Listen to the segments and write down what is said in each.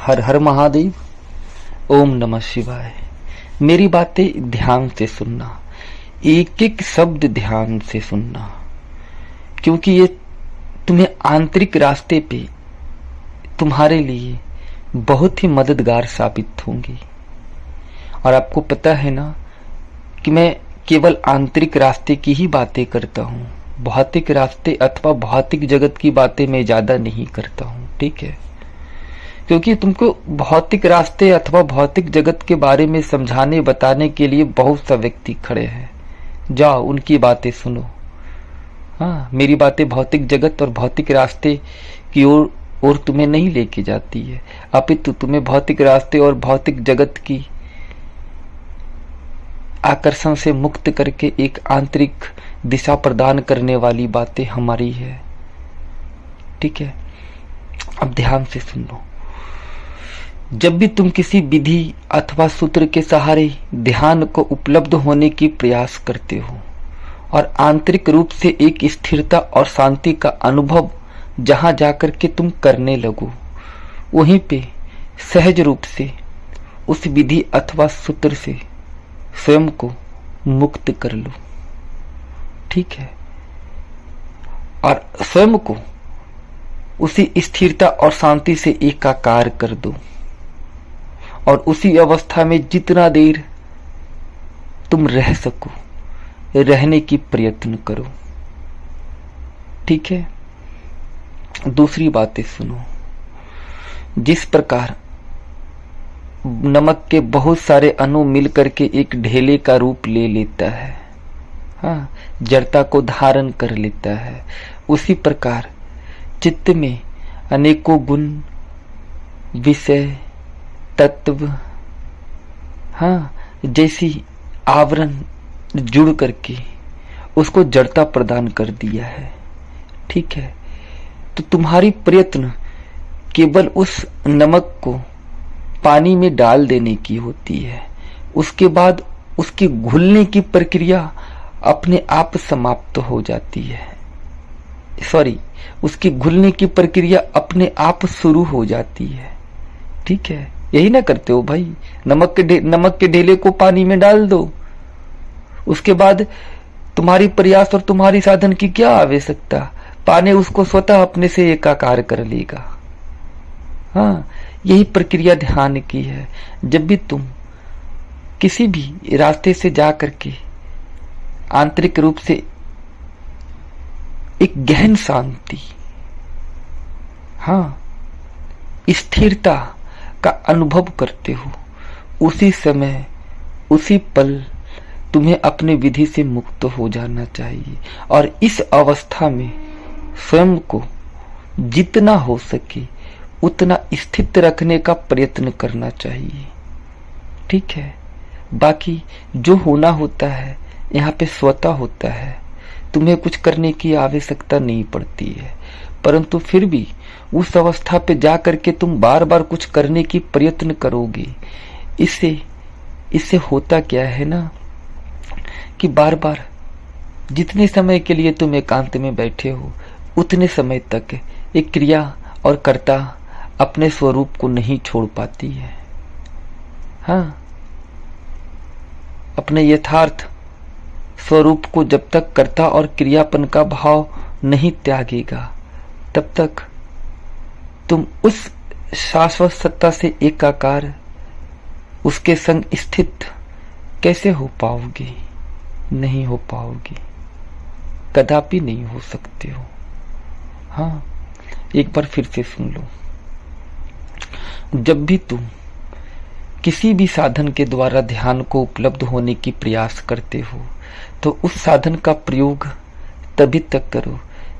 हर हर महादेव। ओम नमः शिवाय। मेरी बातें ध्यान से सुनना, एक एक शब्द ध्यान से सुनना, क्योंकि ये तुम्हें आंतरिक रास्ते पे तुम्हारे लिए बहुत ही मददगार साबित होंगी। और आपको पता है ना कि मैं केवल आंतरिक रास्ते की ही बातें करता हूँ, भौतिक रास्ते अथवा भौतिक जगत की बातें मैं ज्यादा नहीं करता हूँ, ठीक है। क्योंकि तुमको भौतिक रास्ते अथवा भौतिक जगत के बारे में समझाने बताने के लिए बहुत सा व्यक्ति खड़े हैं, जाओ उनकी बातें सुनो। हाँ, मेरी बातें भौतिक जगत और भौतिक रास्ते की ओर तुम्हें नहीं लेके जाती है, अपितु तुम्हें भौतिक रास्ते और भौतिक जगत की आकर्षण से मुक्त करके एक आंतरिक दिशा प्रदान करने वाली बातें हमारी है, ठीक है। अब ध्यान से सुन लो। जब भी तुम किसी विधि अथवा सूत्र के सहारे ध्यान को उपलब्ध होने की प्रयास करते हो और आंतरिक रूप से एक स्थिरता और शांति का अनुभव जहां जाकर के तुम करने लगो, वहीं पे सहज रूप से उस विधि अथवा सूत्र से स्वयं को मुक्त कर लो, ठीक है। और स्वयं को उसी स्थिरता और शांति से एकाकार कर दो और उसी अवस्था में जितना देर तुम रह सको रहने की प्रयत्न करो, ठीक है। दूसरी बातें सुनो। जिस प्रकार नमक के बहुत सारे अणु मिलकर के एक ढेले का रूप ले लेता है, हाँ, जड़ता को धारण कर लेता है, उसी प्रकार चित्त में अनेकों गुण, विषय, तत्व, हाँ, जैसी आवरण जुड़ करके उसको जड़ता प्रदान कर दिया है, ठीक है। तो तुम्हारी प्रयत्न केवल उस नमक को पानी में डाल देने की होती है, उसके बाद उसकी घुलने की प्रक्रिया अपने आप समाप्त हो जाती है। उसकी घुलने की प्रक्रिया अपने आप शुरू हो जाती है, ठीक है। यही ना करते हो भाई, नमक के ढेले को पानी में डाल दो, उसके बाद तुम्हारी प्रयास और तुम्हारी साधन की क्या आवश्यकता, पानी उसको स्वतः अपने से एकाकार कर लेगा। हाँ, यही प्रक्रिया ध्यान की है। जब भी तुम किसी भी रास्ते से जा करके आंतरिक रूप से एक गहन शांति, हाँ, स्थिरता का अनुभव करते हो, उसी समय उसी पल तुम्हें अपने विधि से मुक्त हो जाना चाहिए। और इस अवस्था में स्वयं को जितना हो सके उतना स्थित रखने का प्रयत्न करना चाहिए, ठीक है। बाकी जो होना होता है यहाँ पे स्वतः होता है, तुम्हें कुछ करने की आवश्यकता नहीं पड़ती है। परंतु फिर भी उस अवस्था पे जा करके तुम बार बार कुछ करने की प्रयत्न करोगे, इससे होता क्या है ना कि बार बार जितने समय के लिए तुम एकांत में बैठे हो उतने समय तक एक क्रिया और कर्ता अपने स्वरूप को नहीं छोड़ पाती है। हाँ, अपने यथार्थ स्वरूप को जब तक कर्ता और क्रियापन का भाव नहीं त्यागेगा तब तक तुम उस शाश्वत सत्ता से एकाकार, उसके संग स्थित कैसे हो पाओगे? नहीं हो पाओगे, कदापि नहीं हो सकते हो। हाँ, एक बार फिर से सुन लो। जब भी तुम किसी भी साधन के द्वारा ध्यान को उपलब्ध होने की प्रयास करते हो तो उस साधन का प्रयोग तभी तक करो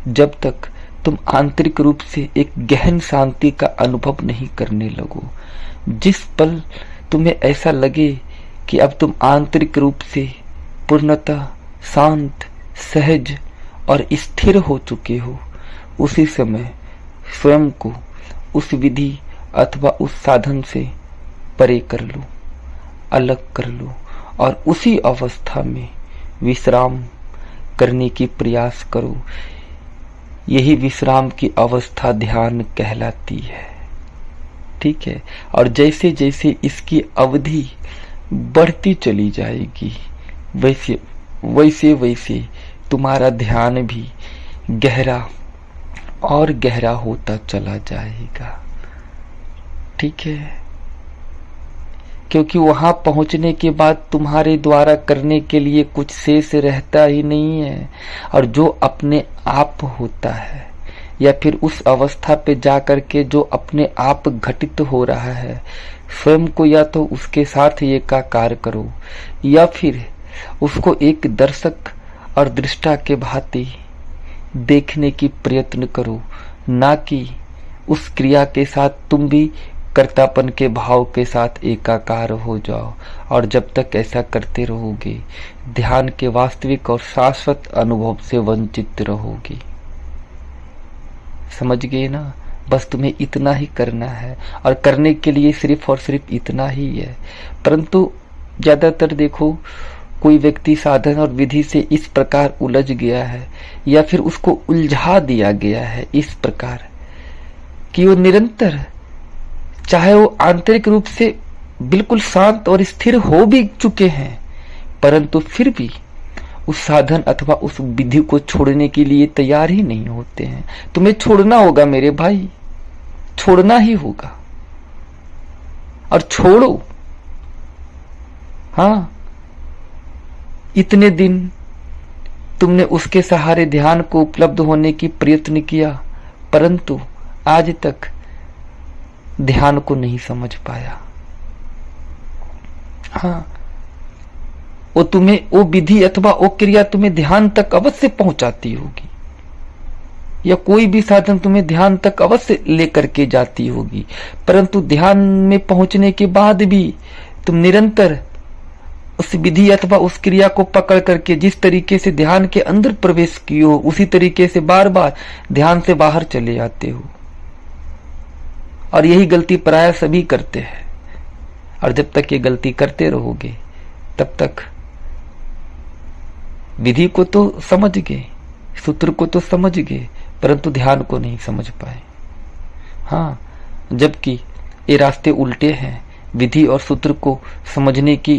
जब तक तुम आंतरिक रूप से एक गहन शांति का अनुभव नहीं करने लगो। जिस पल तुम्हें ऐसा लगे कि अब तुम आंतरिक रूप से पूर्णतः शांत, सहज और स्थिर हो चुके हो, उसी समय स्वयं को उस विधि अथवा उस साधन से परे कर लो, अलग कर लो और उसी अवस्था में विश्राम करने की प्रयास करो। यही विश्राम की अवस्था ध्यान कहलाती है। ठीक है। और जैसे जैसे इसकी अवधि बढ़ती चली जाएगी वैसे वैसे वैसे तुम्हारा ध्यान भी गहरा और गहरा होता चला जाएगा, ठीक है। क्योंकि वहां पहुंचने के बाद तुम्हारे द्वारा करने के लिए कुछ शेष रहता ही नहीं है। और जो अपने आप होता है या फिर उस अवस्था पे जाकर के जो अपने आप घटित हो रहा है, स्वयं को या तो उसके साथ एकाकार करो या फिर उसको एक दर्शक और दृष्टा के भांति देखने की प्रयत्न करो, ना कि उस क्रिया के साथ तुम भी कर्तापन के भाव के साथ एकाकार हो जाओ। और जब तक ऐसा करते रहोगे ध्यान के वास्तविक और शाश्वत अनुभव से वंचित रहोगे। समझ गए ना? बस तुम्हें इतना ही करना है और करने के लिए सिर्फ और सिर्फ इतना ही है। परंतु ज्यादातर देखो कोई व्यक्ति साधन और विधि से इस प्रकार उलझ गया है या फिर उसको उलझा दिया गया है इस प्रकार कि वो निरंतर, चाहे वो आंतरिक रूप से बिल्कुल शांत और स्थिर हो भी चुके हैं, परंतु फिर भी उस साधन अथवा उस विधि को छोड़ने के लिए तैयार ही नहीं होते हैं। तुम्हें छोड़ना होगा मेरे भाई, छोड़ना ही होगा और छोड़ो। हाँ, इतने दिन तुमने उसके सहारे ध्यान को उपलब्ध होने की प्रयत्न किया, परंतु आज तक ध्यान को नहीं समझ पाया। हाँ, वो विधि अथवा वो क्रिया तुम्हें ध्यान तक अवश्य पहुंचाती होगी, या कोई भी साधन तुम्हें ध्यान तक अवश्य लेकर के जाती होगी, परंतु ध्यान में पहुंचने के बाद भी तुम निरंतर उस विधि अथवा उस क्रिया को पकड़ करके जिस तरीके से ध्यान के अंदर प्रवेश किए हो उसी तरीके से बार बार ध्यान से बाहर चले आते हो। और यही गलती प्राय सभी करते हैं। और जब तक ये गलती करते रहोगे तब तक विधि को तो समझ गए, सूत्र को तो समझ गए, परंतु ध्यान को नहीं समझ पाए। हाँ, जबकि ये रास्ते उल्टे हैं। विधि और सूत्र को समझने की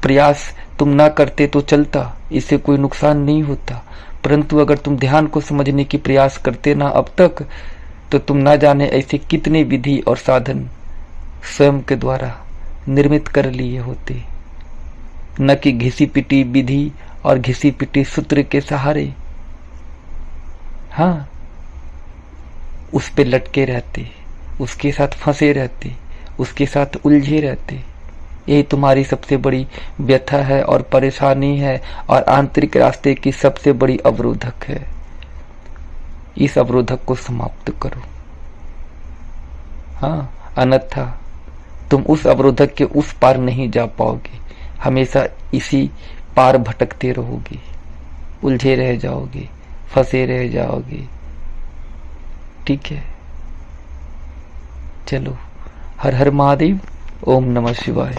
प्रयास तुम ना करते तो चलता, इससे कोई नुकसान नहीं होता, परंतु अगर तुम ध्यान को समझने की प्रयास करते ना अब तक, तो तुम ना जाने ऐसे कितने विधि और साधन स्वयं के द्वारा निर्मित कर लिए होते, न कि घिसी पिटी विधि और घिसी पिटी सूत्र के सहारे हाँ उस पे लटके रहते, उसके साथ फंसे रहते, उसके साथ उलझे रहते। यही तुम्हारी सबसे बड़ी व्यथा है और परेशानी है और आंतरिक रास्ते की सबसे बड़ी अवरोधक है। इस अवरोधक को समाप्त करो। हाँ, अन्यथा तुम उस अवरोधक के उस पार नहीं जा पाओगे, हमेशा इसी पार भटकते रहोगे, उलझे रह जाओगे, फंसे रह जाओगे। ठीक है, चलो, हर हर महादेव, ओम नमः शिवाय।